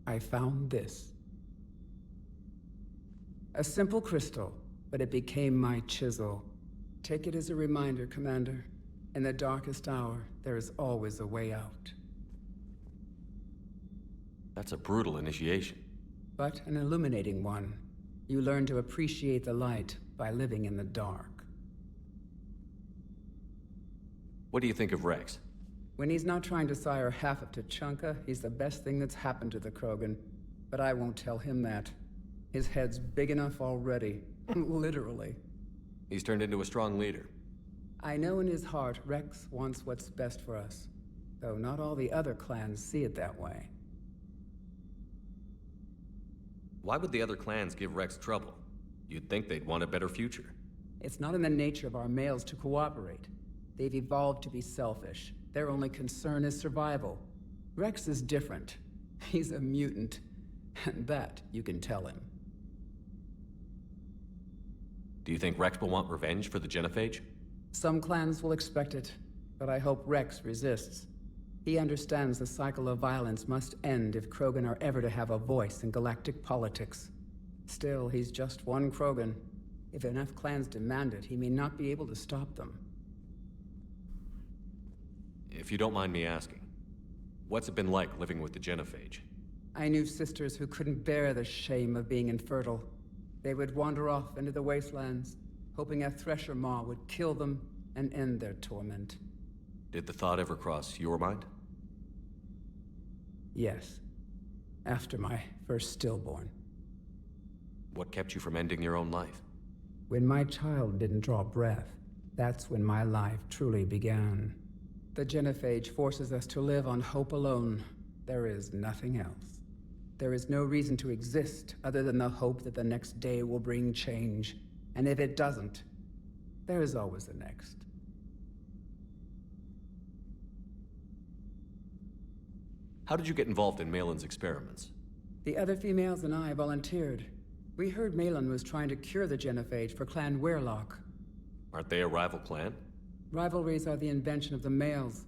I found this. A simple crystal, but it became my chisel. Take it as a reminder, Commander. In the darkest hour, there is always a way out. That's a brutal initiation. But an illuminating one. You learn to appreciate the light by living in the dark. What do you think of Rex? When he's not trying to sire half of Tuchanka, he's the best thing that's happened to the Krogan. But I won't tell him that. His head's big enough already. Literally. He's turned into a strong leader. I know in his heart Rex wants what's best for us. Though not all the other clans see it that way. Why would the other clans give Rex trouble? You'd think they'd want a better future. It's not in the nature of our males to cooperate. They've evolved to be selfish. Their only concern is survival. Rex is different. He's a mutant. And that you can tell him. Do you think Rex will want revenge for the genophage? Some clans will expect it, but I hope Rex resists. He understands the cycle of violence must end if Krogan are ever to have a voice in galactic politics. Still, he's just one Krogan. If enough clans demand it, he may not be able to stop them. If you don't mind me asking, what's it been like living with the genophage? I knew sisters who couldn't bear the shame of being infertile. They would wander off into the wastelands, hoping a Thresher Maw would kill them and end their torment. Did the thought ever cross your mind? Yes. After my first stillborn. What kept you from ending your own life? When my child didn't draw breath, that's when my life truly began. The genophage forces us to live on hope alone. There is nothing else. There is no reason to exist other than the hope that the next day will bring change. And if it doesn't, there is always the next. How did you get involved in Malin's experiments? The other females and I volunteered. We heard Malin was trying to cure the genophage for Clan Weirlock. Aren't they a rival clan? Rivalries are the invention of the males.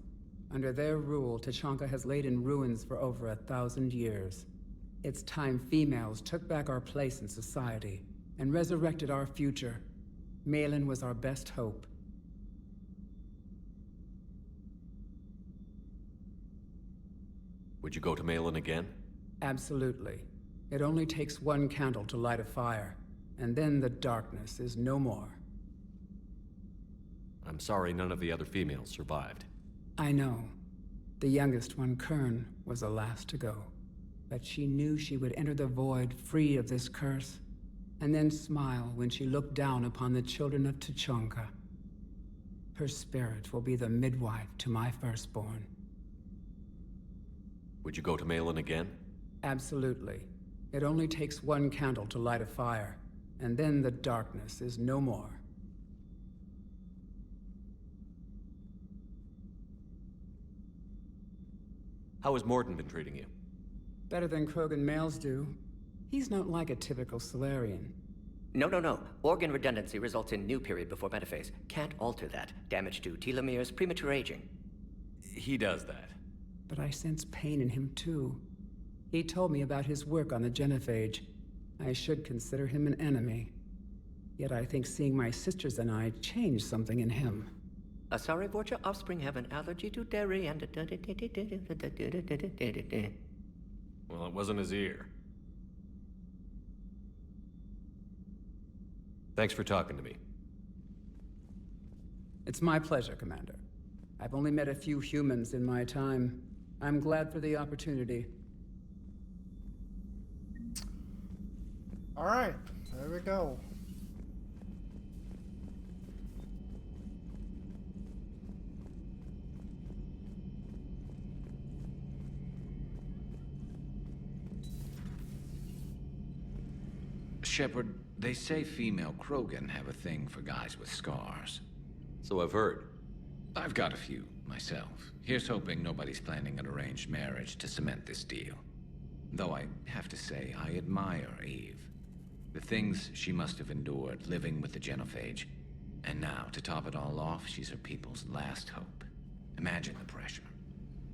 Under their rule, Tuchanka has laid in ruins for over 1,000 years. It's time females took back our place in society and resurrected our future. Malin was our best hope. Would you go to Malin again? Absolutely. It only takes one candle to light a fire, and then the darkness is no more. I'm sorry none of the other females survived. I know. The youngest one, Kern, was the last to go. But she knew she would enter the void free of this curse, and then smile when she looked down upon the children of Tuchanka. Her spirit will be the midwife to my firstborn. Would you go to Malin again? Absolutely. It only takes one candle to light a fire, and then the darkness is no more. How has Mordin been treating you? Better than Krogan males do. He's not like a typical Solarian. No. Organ redundancy results in new period before metaphase. Can't alter that. Damage to telomeres, premature aging. He does that. But I sense pain in him too. He told me about his work on the genophage. I should consider him an enemy. Yet I think seeing my sisters and I changed something in him. Asari Vorcha offspring have an allergy to dairy and... Well, it wasn't his ear. Thanks for talking to me. It's my pleasure, Commander. I've only met a few humans in my time. I'm glad for the opportunity. Alright, there we go. Shepard, they say female Krogan have a thing for guys with scars. So I've heard. I've got a few, myself. Here's hoping nobody's planning an arranged marriage to cement this deal. Though I have to say, I admire Eve. The things she must have endured living with the genophage. And now, to top it all off, she's her people's last hope. Imagine the pressure.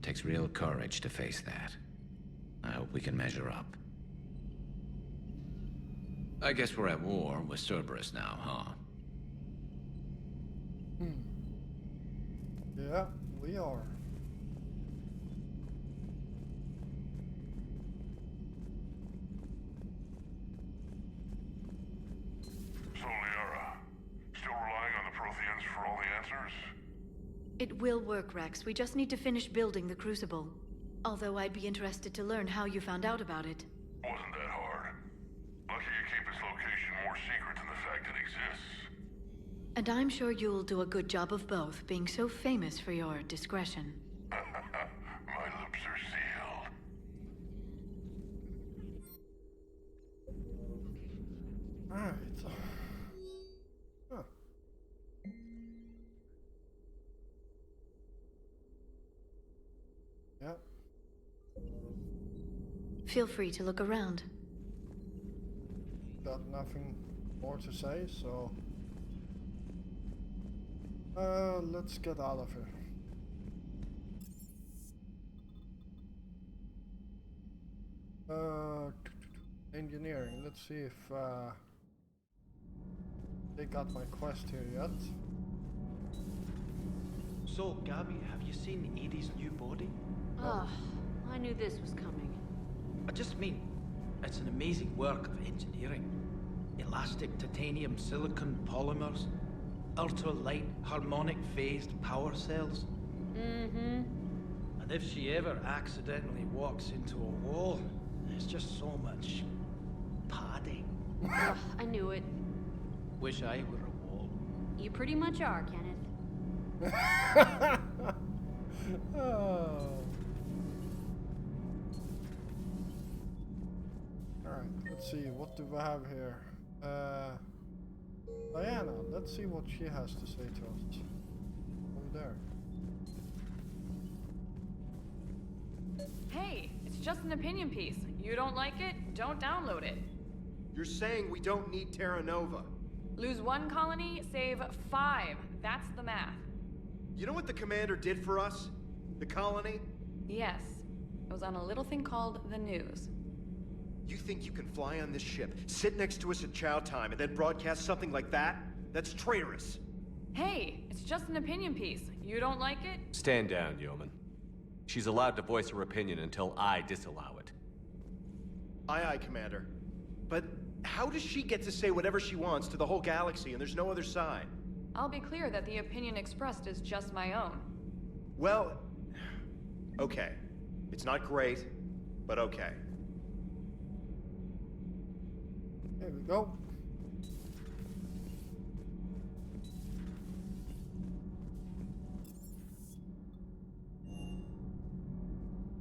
Takes real courage to face that. I hope we can measure up. I guess we're at war with Cerberus now, huh? Yeah, we are. So, Liara, still relying on the Protheans for all the answers? It will work, Rex. We just need to finish building the Crucible. Although I'd be interested to learn how you found out about it. Wasn't that hard. Lucky you keep its location more secret than the fact it exists. And I'm sure you'll do a good job of both, being so famous for your discretion. My lips are sealed. Alright. Huh. Yeah. Feel free to look around. Got nothing more to say, so let's get out of here. Engineering. Let's see if they got my quest here yet. So, Gabby, have you seen Edie's new body? Oh, I knew this was coming. I just mean, it's an amazing work of engineering. Elastic titanium silicon polymers, ultra-light harmonic phased power cells. Mm-hmm. And if she ever accidentally walks into a wall, there's just so much padding. Ugh, I knew it. Wish I were a wall. You pretty much are, Kenneth. Oh. Alright, let's see, what do we have here? Diana, let's see what she has to say to us. Over there. Hey, it's just an opinion piece. You don't like it, don't download it. You're saying we don't need Terra Nova. Lose 1 colony, save 5. That's the math. You know what the commander did for us? The colony? Yes. It was on a little thing called the news. You think you can fly on this ship, sit next to us at chow time, and then broadcast something like that? That's traitorous. Hey, it's just an opinion piece. You don't like it? Stand down, Yeoman. She's allowed to voice her opinion until I disallow it. Aye, aye, Commander. But how does she get to say whatever she wants to the whole galaxy and there's no other side? I'll be clear that the opinion expressed is just my own. Well, okay. It's not great, but okay. There we go.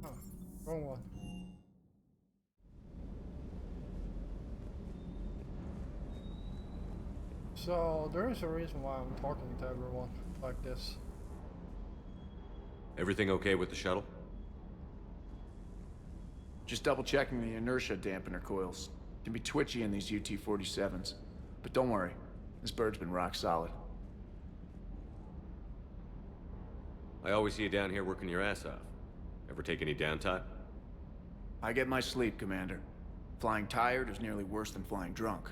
Oh, wrong one. So, there is a reason why I'm talking to everyone like this. Everything okay with the shuttle? Just double checking the inertia dampener coils. Can be twitchy in these UT-47s. But don't worry, this bird's been rock solid. I always see you down here working your ass off. Ever take any downtime? I get my sleep, Commander. Flying tired is nearly worse than flying drunk.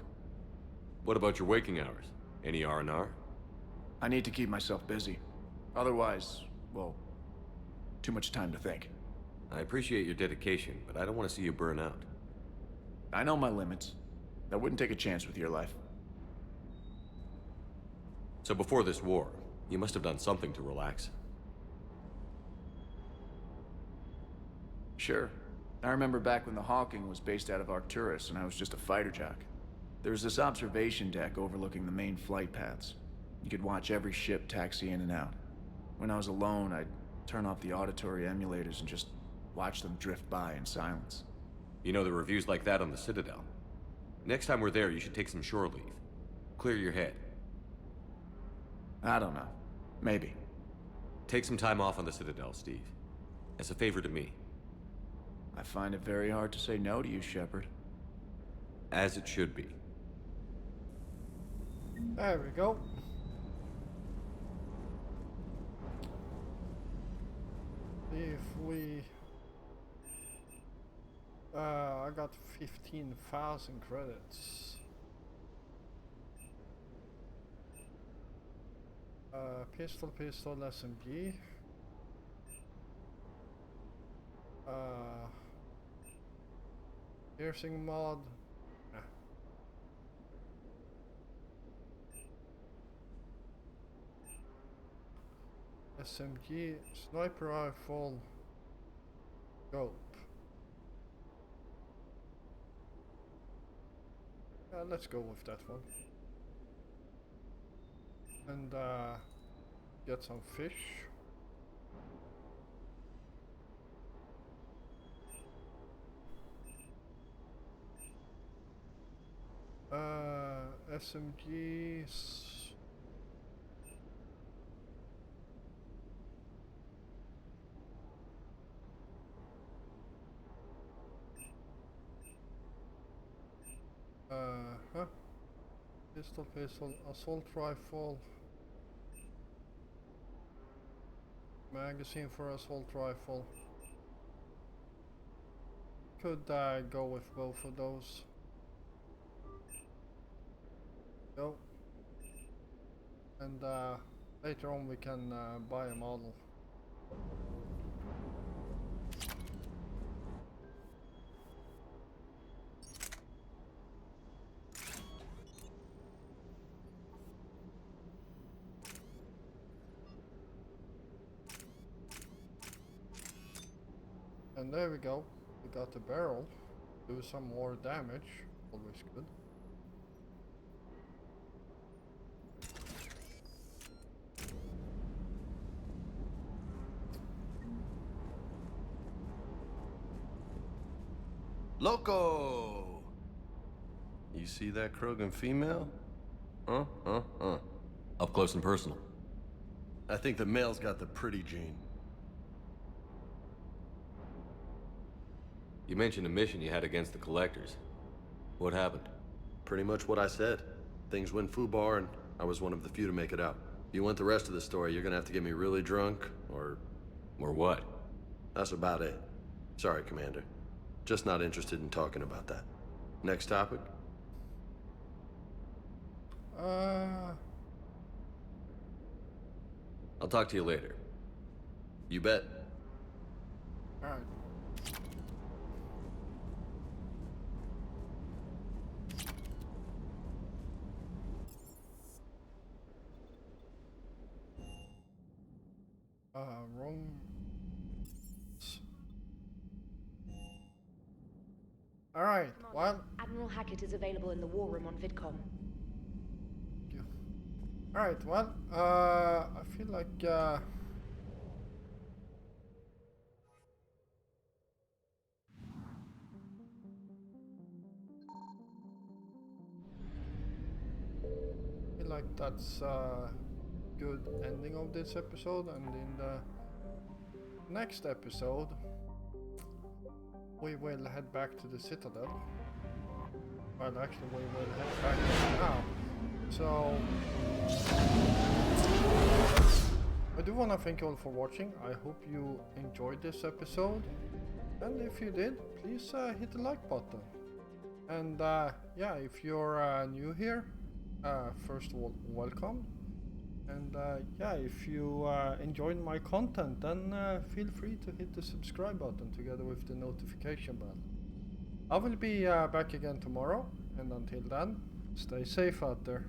What about your waking hours? Any R&R? I need to keep myself busy. Otherwise, well, too much time to think. I appreciate your dedication, but I don't want to see you burn out. I know my limits. I wouldn't take a chance with your life. So before this war, you must have done something to relax. Sure. I remember back when the Hawking was based out of Arcturus and I was just a fighter jock. There was this observation deck overlooking the main flight paths. You could watch every ship taxi in and out. When I was alone, I'd turn off the auditory emulators and just watch them drift by in silence. You know, the reviews like that on the Citadel. Next time we're there, you should take some shore leave. Clear your head. I don't know. Maybe. Take some time off on the Citadel, Steve. As a favor to me. I find it very hard to say no to you, Shepard. As it should be. There we go. If we... I got 15,000 credits. Pistol, SMG. Piercing mod. SMG, sniper rifle, scope. Let's go with that one. And get some fish. SMGs. Pistol, assault rifle. Magazine for assault rifle. Could go with both of those. Go. And later on we can buy a model. And there we go. We got the barrel. Do some more damage. Always good. Loco! You see that Krogan female? Up close and personal. I think the male's got the pretty gene. You mentioned a mission you had against the Collectors. What happened? Pretty much what I said. Things went foobar, and I was one of the few to make it out. If you want the rest of the story, you're gonna have to get me really drunk, or... Or what? That's about it. Sorry, Commander. Just not interested in talking about that. Next topic? I'll talk to you later. You bet. Alright. Wrong. Alright, well. Admiral Hackett is available in the war room on VidCom. Alright, well, I feel like, that's a good ending of this episode, and in the next episode we will head back to the Citadel. Well, actually we will head back there now. So I do want to thank you all for watching. I hope you enjoyed this episode, and if you did, please hit the like button. And yeah, if you're new here, first of all, welcome. And yeah, if you enjoyed my content, then feel free to hit the subscribe button together with the notification bell. I will be back again tomorrow, and until then, stay safe out there.